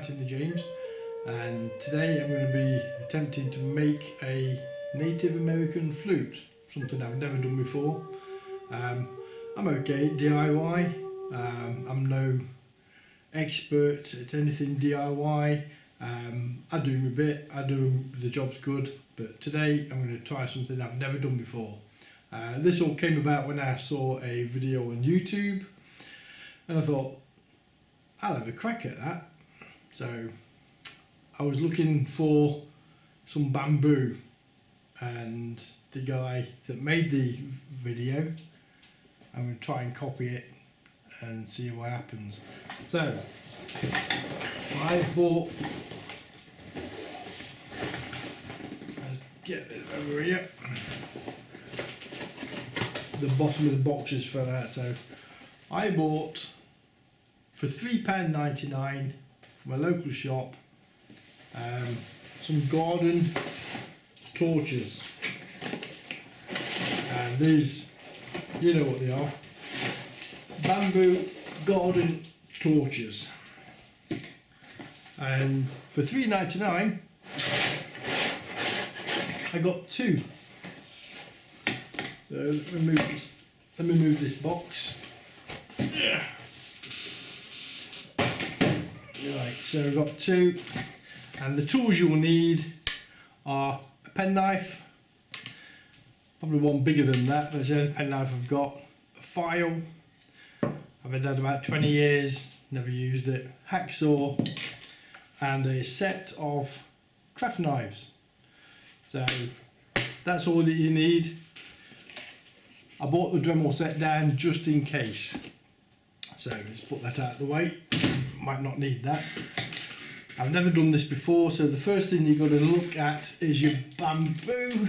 Martin James, and today I'm going to be attempting to make a Native American flute, something I've never done before. I'm okay at DIY, I'm no expert at anything DIY. I do my bit, I do the job's good, but today I'm going to try something I've never done before. This all came about when I saw a video on YouTube and I thought I'll have a crack at that. So I was looking for some bamboo, and the guy that made the video, I'm going to try and copy it and see what happens. So I bought, let's get this over here, the bottom of the boxes for that. So I bought for £3.99 from a local shop some garden torches, and these, you know what they are, bamboo garden torches, and for £3.99 I got two. So let me move this box. Right, so I've got two, and the tools you will need are a penknife, probably one bigger than that, there's the only penknife I've got, a file, I've had that about 20 years, never used it, hacksaw, and a set of craft knives. So that's all that you need. I bought the Dremel set down just in case, so let's put that out of the way. Might not need that. I've never done this before, so the first thing you've got to look at is your bamboo,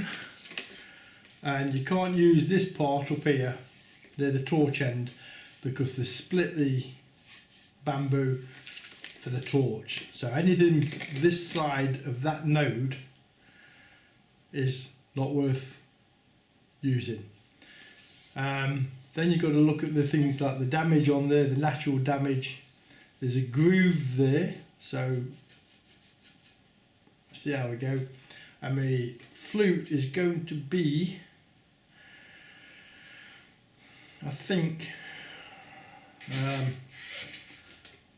and you can't use this part up here, they're the torch end, because they split the bamboo for the torch. So anything this side of that node is not worth using. Then you've got to look at the things like the damage on there, the natural damage. There's a groove there, so see how we go. And my flute is going to be, I think,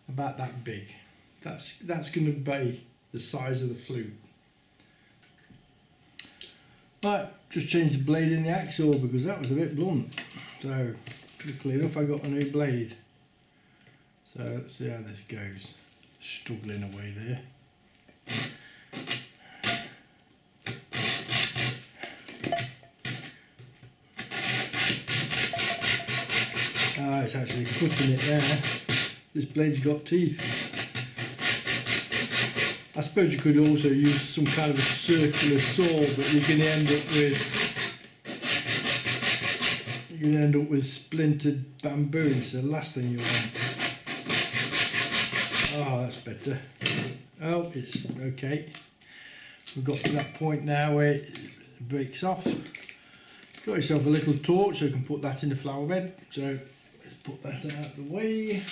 about that big. That's going to be the size of the flute. Right, just changed the blade in the hacksaw because that was a bit blunt. So luckily enough I got a new blade. So let's see how this goes. Struggling away there. Ah, it's actually cutting it there. This blade's got teeth. I suppose you could also use some kind of a circular saw, but you're going to end up with splintered bamboo. It's the last thing you want. Oh, that's better. Oh, it's okay. We've got to that point now where it breaks off. Got yourself a little torch, so you can put that in the flower bed. So let's put that out of the way.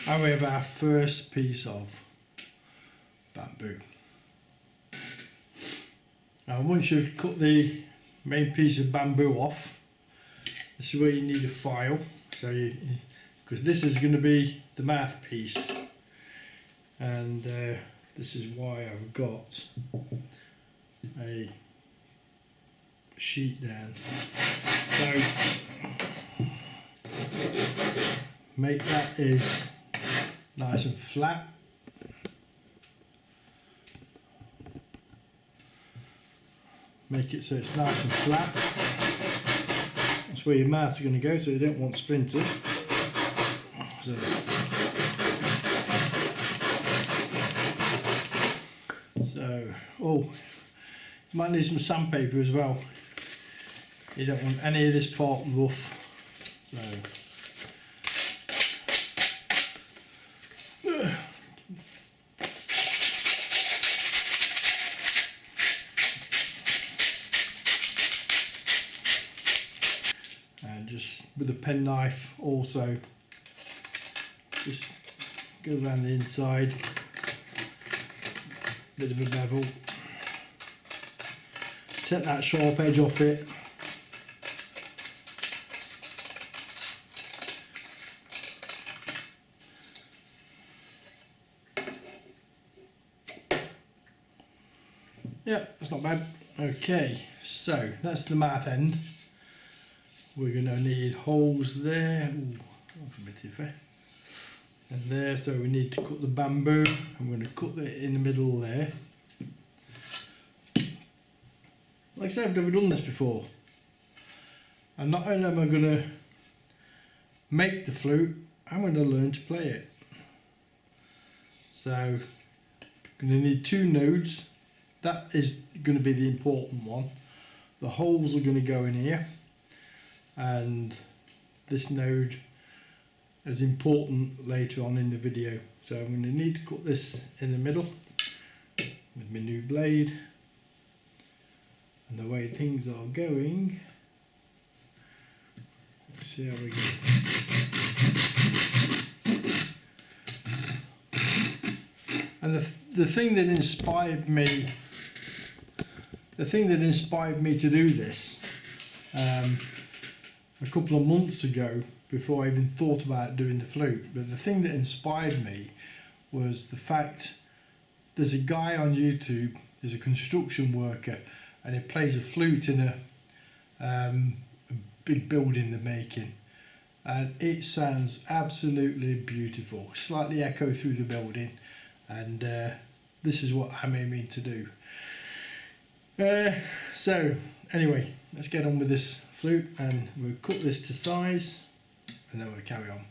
And we have our first piece of bamboo. And once you've cut the main piece of bamboo off, this is where you need a file. So because this is going to be the mouthpiece, and this is why I've got a sheet down. So make that is nice and flat. Make it so it's nice and flat. That's where your mouths are going to go, so you don't want splinters. So oh, you might need some sandpaper as well. You don't want any of this part rough. So and just with a penknife also, just go around the inside, bit of a bevel, take that sharp edge off it. Yeah, that's not bad. Okay, so that's the mouth end. We're going to need holes there. Ooh, that's a bit iffy. And there, so we need to cut the bamboo. I'm going to cut it in the middle there. Like I said, I've never done this before. And not only am I going to make the flute, I'm going to learn to play it. So, I'm going to need 2 nodes. That is going to be the important one. The holes are going to go in here. And this node is important later on in the video. So I'm going to need to cut this in the middle with my new blade. And the way things are going, let's see how we go. And the thing that inspired me, to do this a couple of months ago, before I even thought about doing the flute, but the thing that inspired me was the fact there's a guy on YouTube, there's a construction worker, and he plays a flute in a big building they're making, and it sounds absolutely beautiful, slightly echo through the building, and this is what I'm aiming to do. So anyway, let's get on with this flute, and we'll cut this to size and then we'll carry on.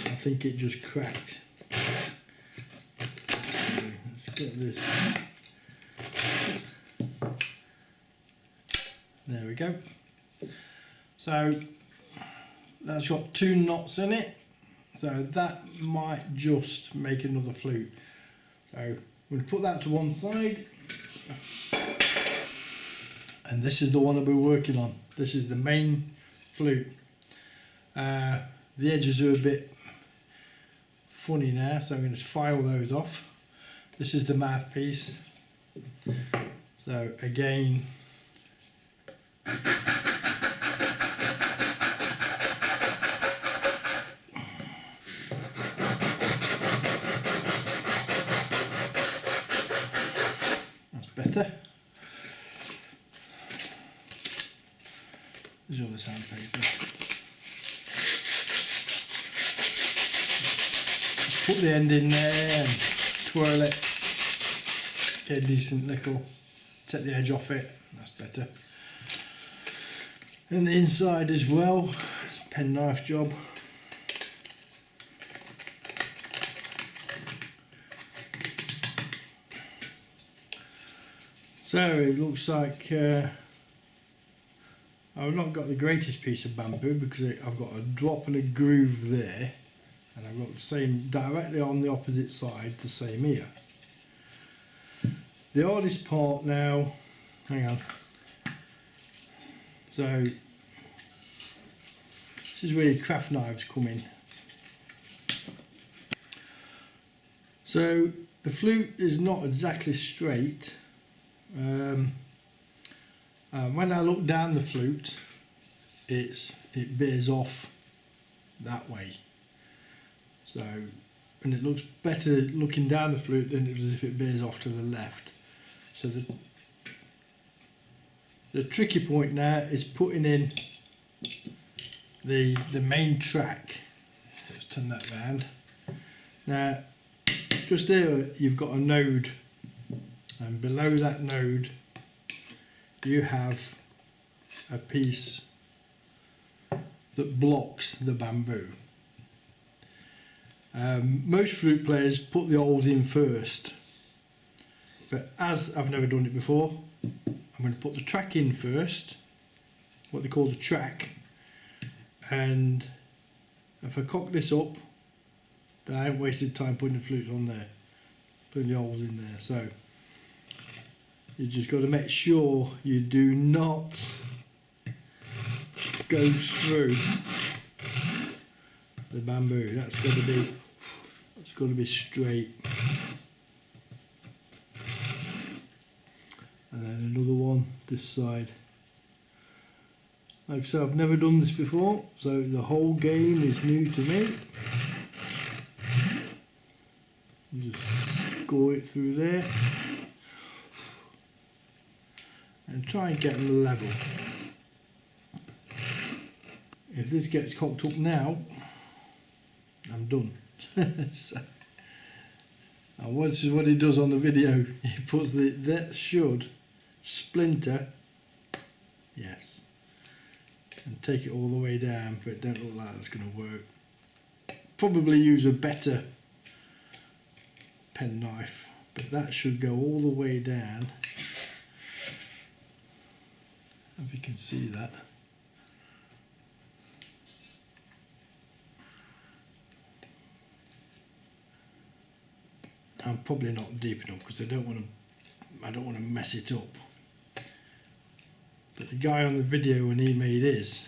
I think it just cracked. So let's get this. There we go. So that's got 2 knots in it, so that might just make another flute. So I'm going to put that to one side, and this is the one I'll be working on. This is the main flute. The edges are a bit funny now, so I'm going to file those off. This is the mouthpiece. So again, better. There's all the sandpaper. Put the end in there and twirl it. Get a decent little, take the edge off it, that's better. And the inside as well, it's a penknife job. So it looks like I've not got the greatest piece of bamboo because I've got a drop and a groove there, and I've got the same directly on the opposite side, the same here. The hardest part now, hang on. So this is where your craft knives come in. So the flute is not exactly straight. When I look down the flute, it bears off that way. So, and it looks better looking down the flute than it does if it bears off to the left. So the tricky point now is putting in the main track. So let's turn that round. Now, just there you've got a node. And below that node you have a piece that blocks the bamboo. Most flute players put the holes in first, but as I've never done it before, I'm going to put the track in first, what they call the track, and if I cock this up, I haven't wasted time putting the flutes on there, putting the holes in there. So you just got to make sure you do not go through the bamboo. That's got to be straight. And then another one this side. Like I said, I've never done this before, so the whole game is new to me. Just score it through there and try and get them level. If this gets cocked up now, I'm done. So, and this is what he does on the video. He puts that should splinter, yes, and take it all the way down, but it don't look like that's going to work. Probably use a better pen knife, but that should go all the way down. If you can see that. I'm probably not deep enough because I don't want to mess it up. But the guy on the video, when he made his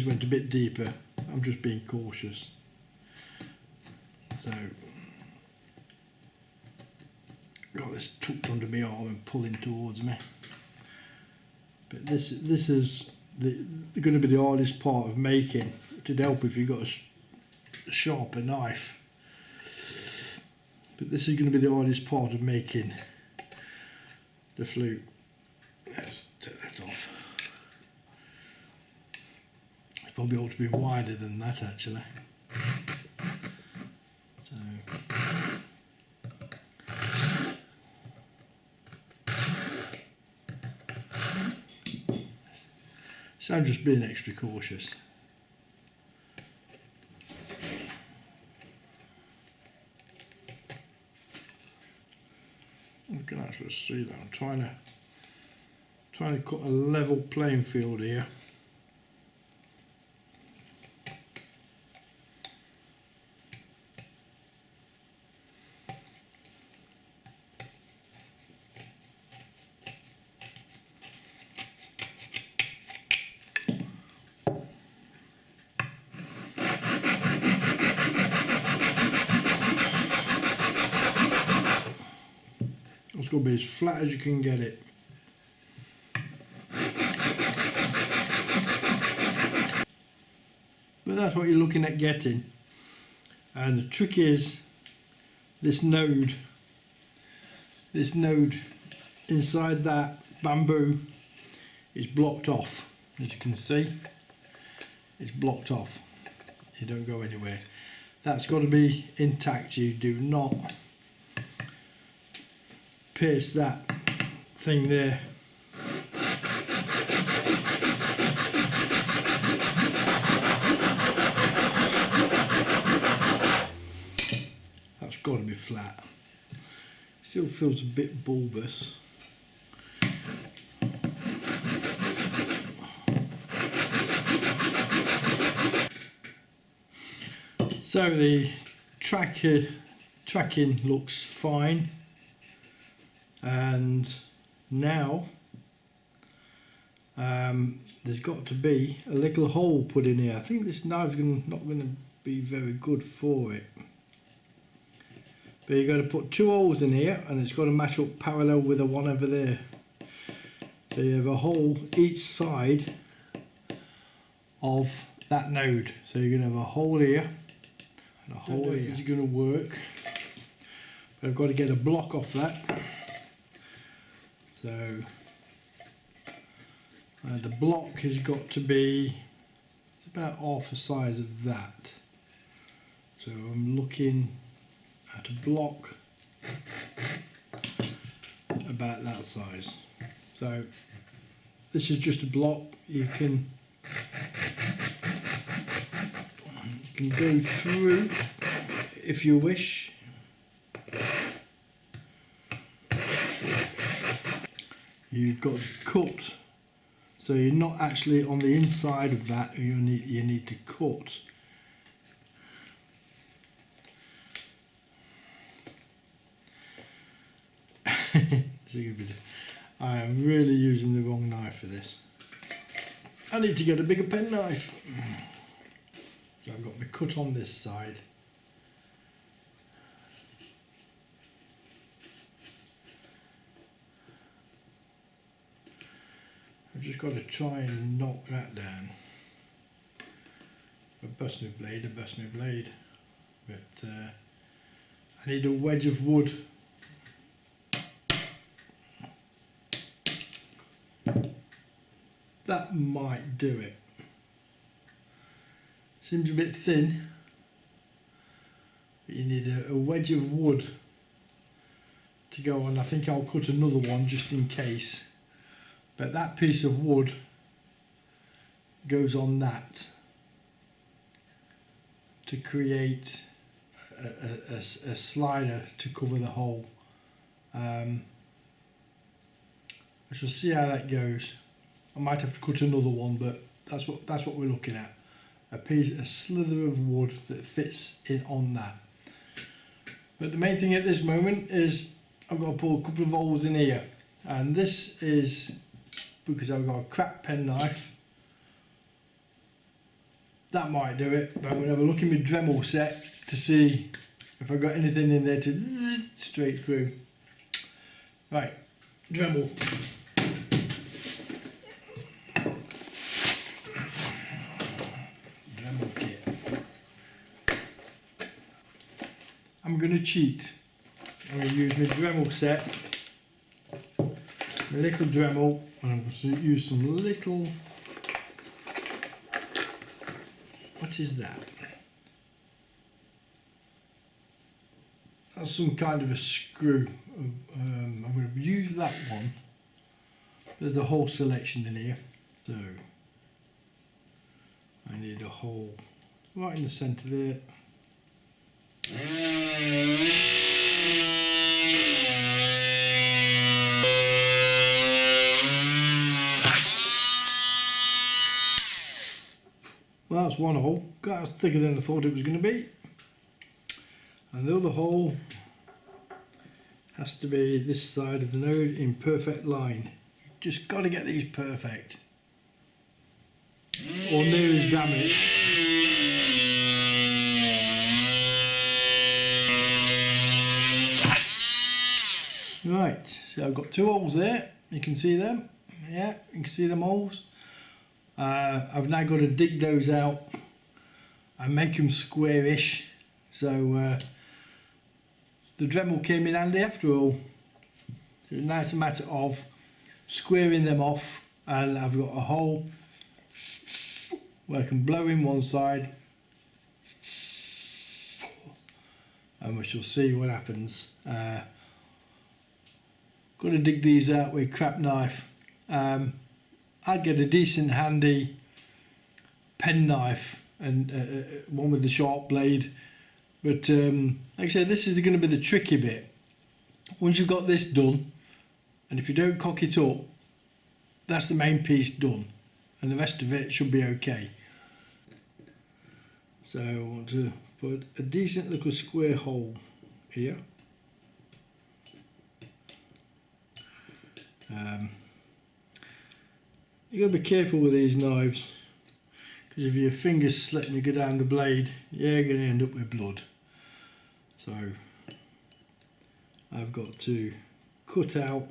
went a bit deeper. I'm just being cautious. So got this tucked under my arm and pulling towards me. But this is going to be the hardest part of making. It'd help if you got a sharper knife. But this is going to be the hardest part of making the flute. Let's take that off. It's probably ought to be wider than that actually. So I'm just being extra cautious. You can actually see that I'm trying to cut a level playing field here. It's going to be as flat as you can get it. But that's what you're looking at getting. And the trick is this node inside that bamboo is blocked off. As you can see, it's blocked off. You don't go anywhere. That's got to be intact. You do not pierce that thing there. That's got to be flat. Still feels a bit bulbous. So the tracking looks fine. And now there's got to be a little hole put in here. I think this knife's not going to be very good for it. But you've got to put 2 holes in here and it's got to match up parallel with the one over there. So you have a hole each side of that node. So you're going to have a hole here and a hole here. This is going to work. But I've got to get a block off that. So the block has got to be about half the size of that. So I'm looking at a block about that size. So this is just a block. You can go through if you wish. You've got to cut so you're not actually on the inside of that. You need to cut. I am really using the wrong knife for this. I need to get a bigger penknife. So I've got my cut on this side. I've just got to try and knock that down. If I bust my blade, I bust my blade. But I need a wedge of wood. That might do it. Seems a bit thin. But you need a wedge of wood to go on. I think I'll cut another one just in case. But that piece of wood goes on that to create a slider to cover the hole. I shall see how that goes. I might have to cut another one, but that's what we're looking at. A slither of wood that fits in on that. But the main thing at this moment is I've got to pull a couple of holes in here, and this is because I've got a crap penknife. That might do it, but I'm going to have a look in my Dremel set to see if I've got anything in there to straight through. Right, Dremel. Dremel kit. I'm going to cheat. I'm going to use my Dremel set, my little Dremel, and I'm going to use some little, what is that? That's some kind of a screw. I'm going to use that one. There's a whole selection in here. So I need a hole right in the centre there. Well, that's one hole. That's thicker than I thought it was going to be. And the other hole has to be this side of the node in perfect line. Just got to get these perfect, or near as damaged. Right, so I've got two holes there. You can see them. Yeah, you can see them holes. I've now got to dig those out and make them squarish. So the Dremel came in handy after all. So now it's a matter of squaring them off, and I've got a hole where I can blow in one side, and we shall see what happens. Got to dig these out with a crap knife. I'd get a decent handy pen knife and one with the sharp blade, but like I said, this is going to be the tricky bit. Once you've got this done, and if you don't cock it up, that's the main piece done, and the rest of it should be okay. So I want to put a decent little square hole here. You've got to be careful with these knives, because if your fingers slip and you go down the blade, you're going to end up with blood. So I've got to cut out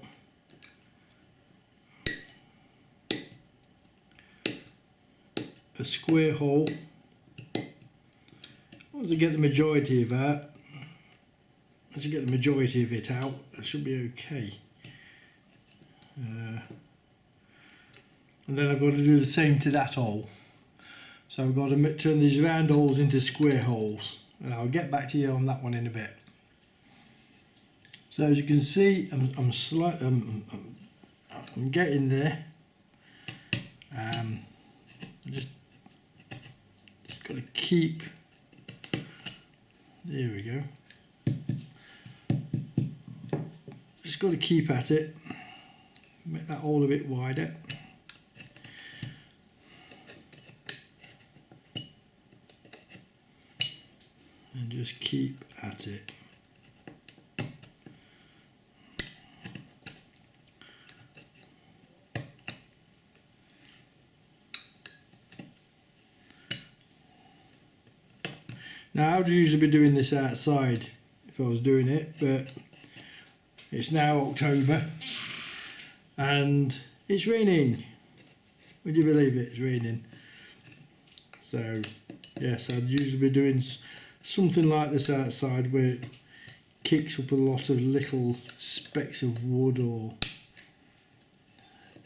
a square hole. Once I get the majority of that, once I get the majority of it out, it should be okay. And then I've got to do the same to that hole. So I've got to turn these round holes into square holes, and I'll get back to you on that one in a bit. So as you can see, I'm getting there. Just got to keep. There we go. Just got to keep at it. Make that hole a bit wider. keep at it. Now I would usually be doing this outside if I was doing it, but it's now October and it's raining. Would you believe it? It's raining. So yes, I'd usually be doing something like this outside where it kicks up a lot of little specks of wood, or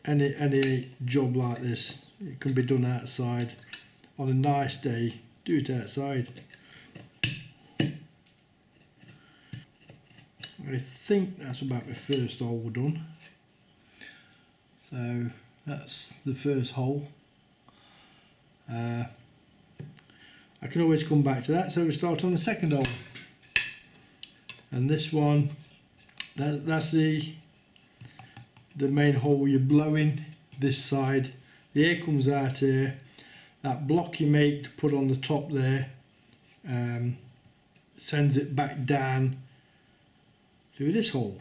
any job like this. It can be done outside on a nice day. Do it outside. I think that's about my first hole done. So that's the first hole. I can always come back to that, so we start on the second hole. And this one, that's the main hole you're blowing this side. The air comes out here. That block you make to put on the top there sends it back down through this hole.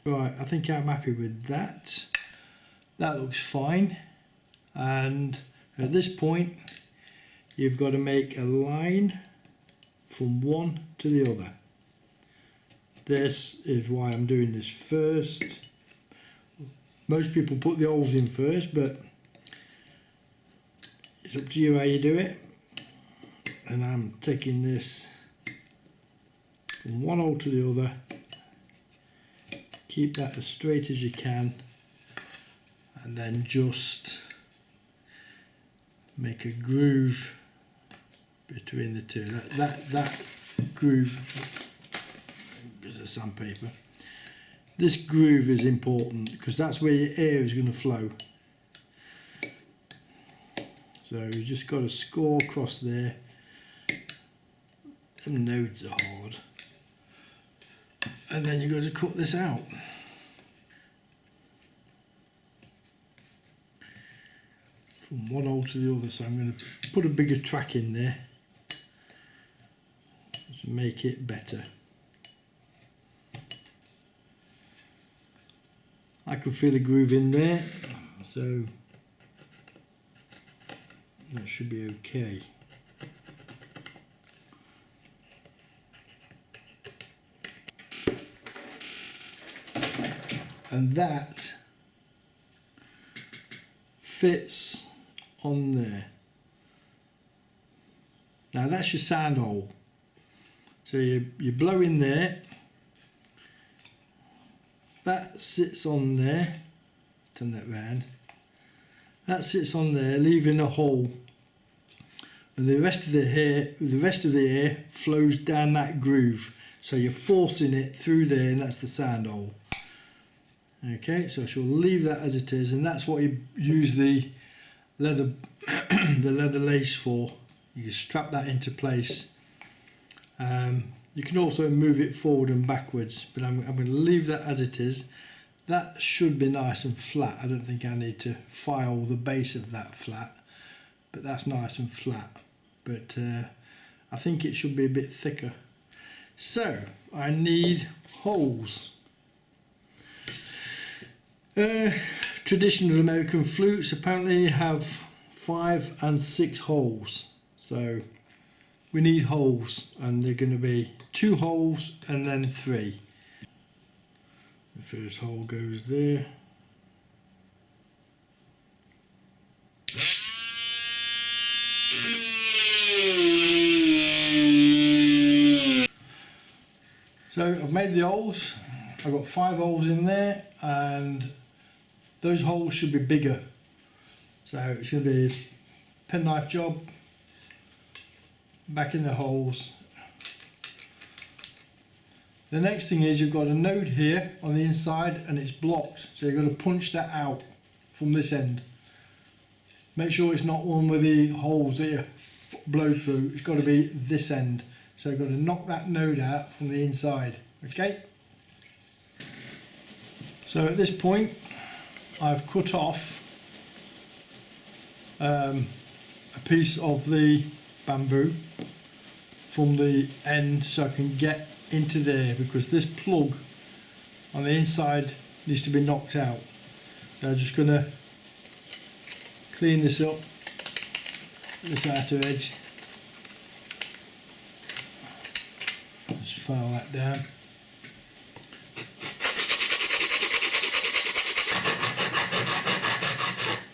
Right, I think I'm happy with that. That looks fine. And at this point, you've got to make a line from one to the other. This is why I'm doing this first. Most people put the holes in first, but it's up to you how you do it. And I'm taking this from one hole to the other. Keep that as straight as you can, and then just make a groove between the two. That groove is a sandpaper. This groove is important because that's where your air is going to flow. So you just got to score across there. Them nodes are hard. And then you've got to cut this out. From one hole to the other, so I'm going to put a bigger track in there to make it better. I can feel a groove in there, so that should be okay. And that fits on there. Now that's your sound hole. So you blow in there. That sits on there. Turn that round. That sits on there, leaving a hole. And the rest of the air flows down that groove. So you're forcing it through there, and that's the sound hole. Okay, so I shall leave that as it is, and that's what you use the leather the leather lace for. You can strap that into place. You can also move it forward and backwards, but I'm going to leave that as it is. That should be nice and flat. I don't think I need to file the base of that flat, but that's nice and flat. But I think it should be a bit thicker. So I need holes. Traditional American flutes apparently have 5 and 6 holes, so we need holes, and they're going to be 2 holes and then 3. The first hole goes there. So I've made the holes. I've got 5 holes in there, and those holes should be bigger. So it's going to be a penknife job, back in the holes. The next thing is you've got a node here on the inside and it's blocked, so you've got to punch that out from this end. Make sure it's not one with the holes that you blow through, it's got to be this end. So you've got to knock that node out from the inside, okay? So at this point I've cut off a piece of the bamboo from the end so I can get into there, because this plug on the inside needs to be knocked out. So I'm just going to clean this up, this outer edge, just file that down.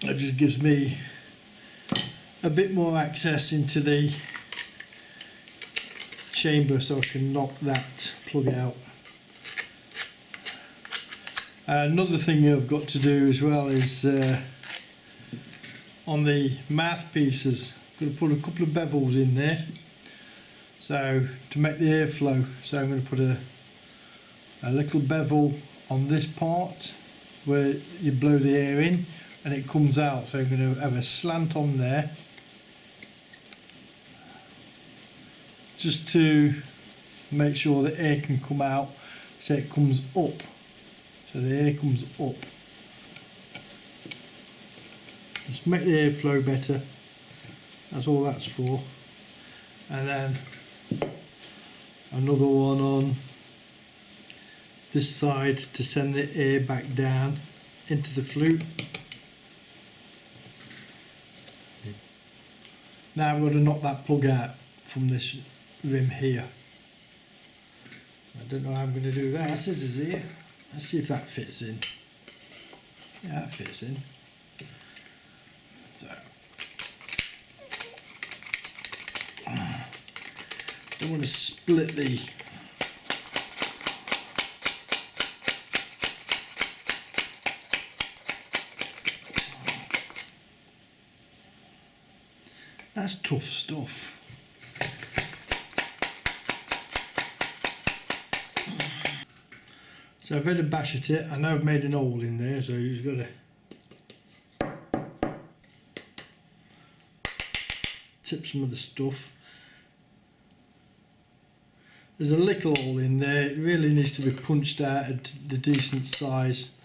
That just gives me a bit more access into the chamber so I can knock that plug out. Another thing I've got to do as well is on the mouthpieces, I'm going to put a couple of bevels in there so to make the airflow. So I'm going to put a little bevel on this part where you blow the air in and it comes out, so I'm going to have a slant on there just to make sure the air can come out, so it comes up, so the air comes up. Just make the air flow better, that's all that's for. And then another one on this side to send the air back down into the flute. Now I've got to knock that plug out from this rim here. I don't know how I'm going to do that. My scissors here. Let's see if that fits in. Yeah, that fits in. So don't want to split the that's tough stuff. So I've had a bash at it. I know I've made an hole in there, so you've got to tip some of the stuff. There's a little hole in there. It really needs to be punched out at the decent size.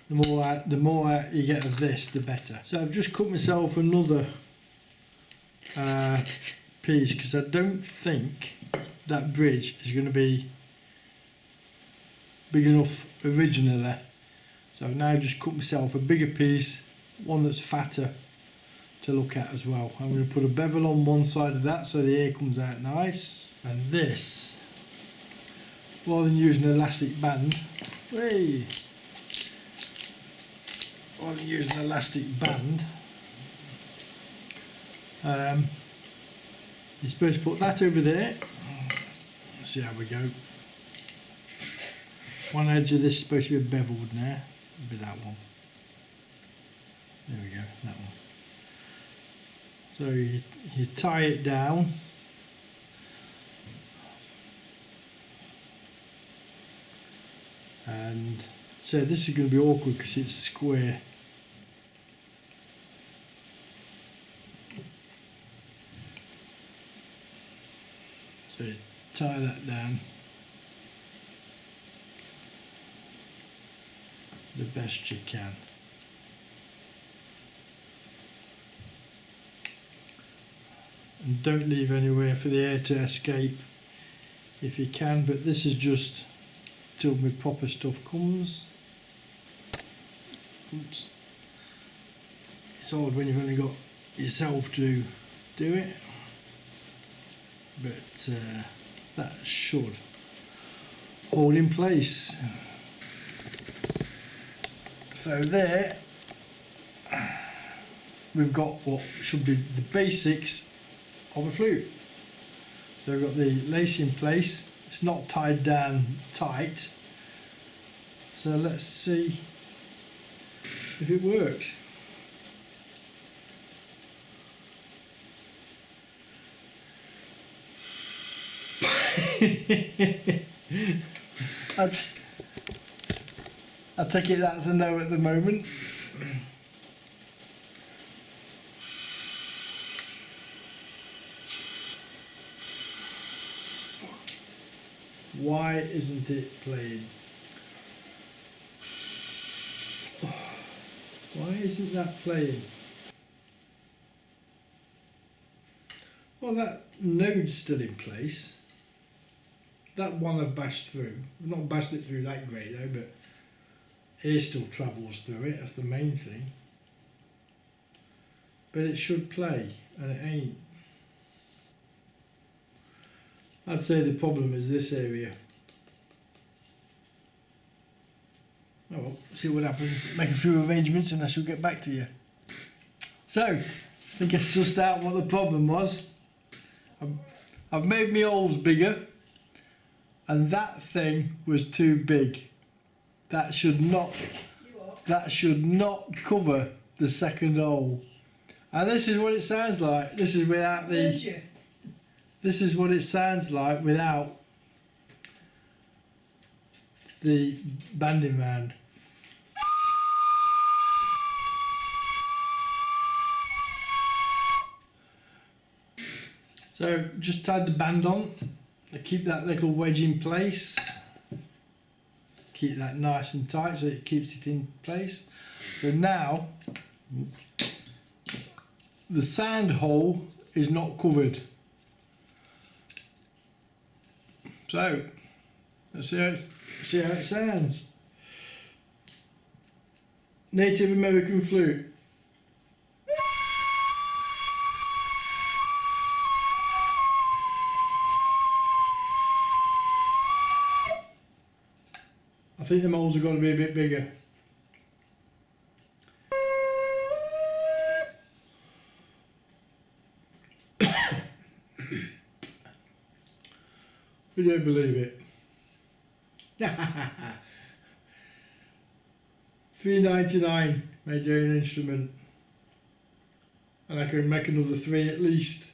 The more out you get of this, the better. So I've just cut myself another piece, because I don't think that bridge is going to be big enough originally, so I've now just cut myself a bigger piece, one that's fatter to look at as well. I'm going to put a bevel on one side of that so the air comes out nice, and this, rather than using an elastic band, rather than using an elastic band, you're supposed to put that over there. Let's see how we go. One edge of this is supposed to be beveled now. It'll be that one. There we go, that one. So you tie it down. And so this is going to be awkward because it's square. So you tie that down the best you can. And don't leave anywhere for the air to escape if you can, but this is just till my proper stuff comes. Oops. It's hard when you've only got yourself to do it, but that should hold in place. So there we've got what should be the basics of a flute. So we've got the lace in place, it's not tied down tight, so let's see if it works. I take it that's a no at the moment. Why isn't it playing? isn't that playing? Well, that node's still in place. That one I've bashed through. I've not bashed it through that great though, but air still travels through it, that's the main thing. But it should play, and it ain't. I'd say the problem is this area. Oh well, see what happens. Make a few arrangements and I shall get back to you. So, I think I sussed out what the problem was. I've made my holes bigger, and that thing was too big. That should not cover the second hole. And this is what it sounds like. This is without the. This is what it sounds like without the banding round. So just tied the band on to keep that little wedge in place. Keep that nice and tight so it keeps it in place. So now the sound hole is not covered. So let's see how it sounds. Native American flute. I think the moles have got to be a bit bigger. You don't believe it. $3.99 made your own instrument, and I can make another 3 at least,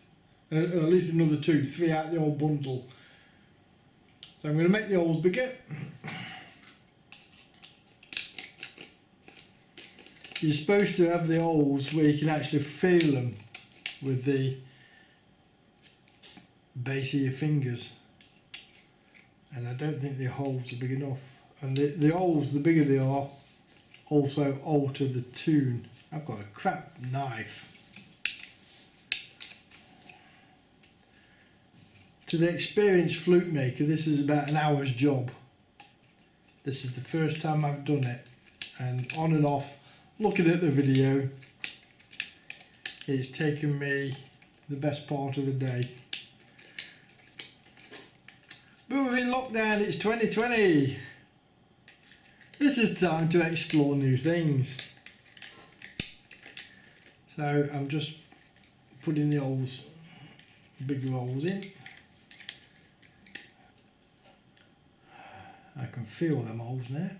at least another 2, 3 out of the old bundle. So I'm going to make the holes bigger. You're supposed to have the holes where you can actually feel them with the base of your fingers, and I don't think the holes are big enough, and the holes, the bigger they are, also alter the tune. I've got a crap knife. To the experienced flute maker, this is about an hour's job. This is the first time I've done it, and on and off, looking at the video, it's taken me the best part of the day. But we're in lockdown, it's 2020. This is time to explore new things. So I'm just putting the holes, bigger holes in. I can feel them holes now.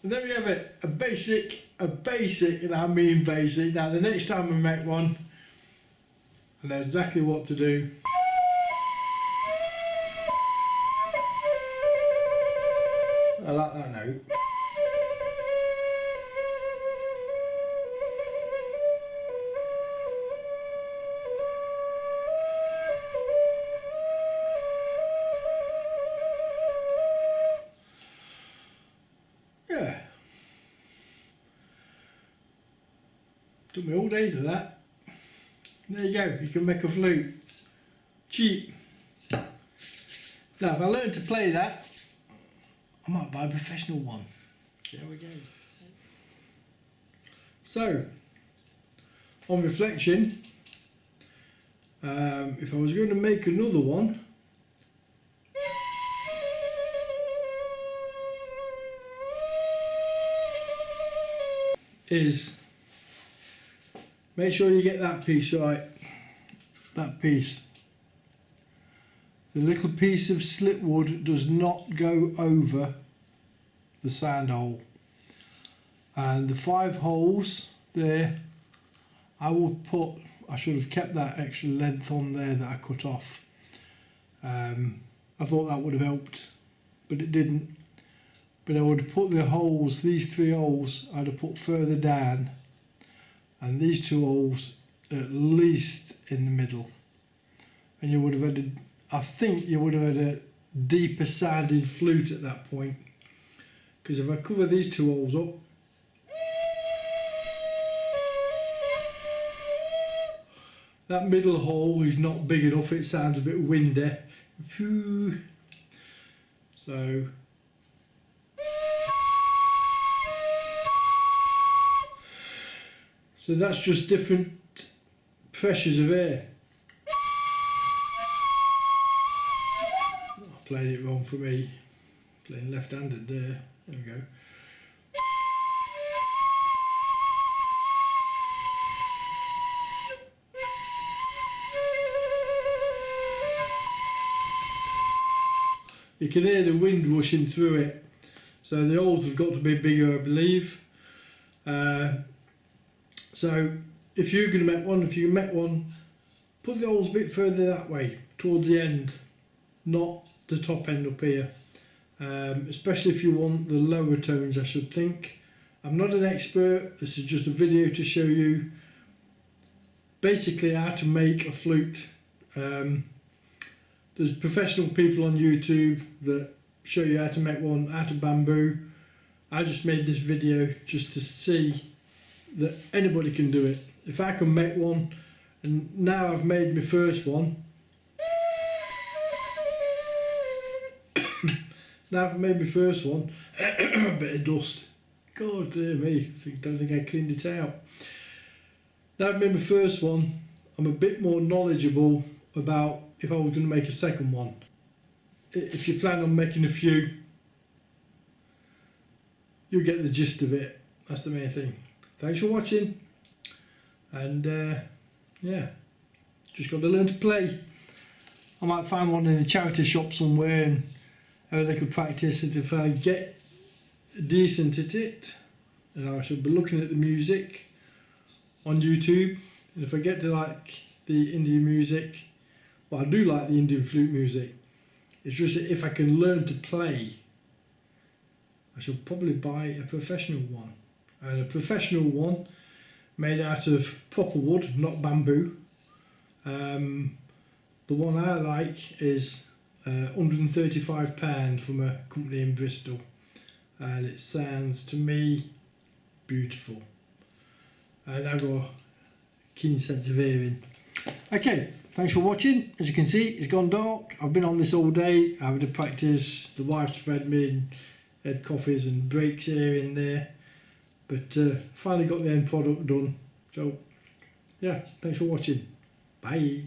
And there we have it, a basic, and I mean basic. Now the next time I make one, I know exactly what to do. I like that note. Yeah. Took me all day to that. There you go, you can make a flute. Cheap. Now if I learn to play that, I might buy a professional one. There we go. So, on reflection, if I was going to make another one, is make sure you get that piece right. That piece. The little piece of slip wood does not go over the sound hole. And the 5 holes there, I should have kept that extra length on there that I cut off. I thought that would have helped, but it didn't. But I would have put the holes, these 3 holes, I'd have put further down, and these 2 holes at least in the middle. And you would have had I think you would have had a deeper sounding flute at that point. Because if I cover these 2 holes up, that middle hole is not big enough, it sounds a bit windy. So that's just different pressures of air. I played it wrong for me, playing left-handed there. There we go. You can hear the wind rushing through it, so the holes have got to be bigger, I believe. So if you're going to make one, if you make one, put the holes a bit further that way, towards the end, not the top end up here. Especially if you want the lower tones, I should think. I'm not an expert, this is just a video to show you basically how to make a flute. There's professional people on YouTube that show you how to make one out of bamboo. I just made this video just to see that anybody can do it. If I can make one, and now I've made my first one. Now I've made my first one, a bit of dust. God dear me, don't think I cleaned it out. Now I've made my first one, I'm a bit more knowledgeable about if I was going to make a second one. If you plan on making a few, you'll get the gist of it. That's the main thing. Thanks for watching, and yeah, just got to learn to play. I might find one in a charity shop somewhere and have a little practice, and if I get decent at it, then I should be looking at the music on YouTube, and if I get to like the Indian music, well, I do like the Indian flute music, it's just that if I can learn to play, I should probably buy a professional one. And a professional one made out of proper wood, not bamboo. The one I like is £135 from a company in Bristol, and it sounds to me beautiful. And I've got a keen sense of hearing. Okay, thanks for watching. As you can see, it's gone dark. I've been on this all day. I had to practice. The wife's fed me and had coffees and breaks here and there. But finally got the end product done. So yeah, thanks for watching. Bye.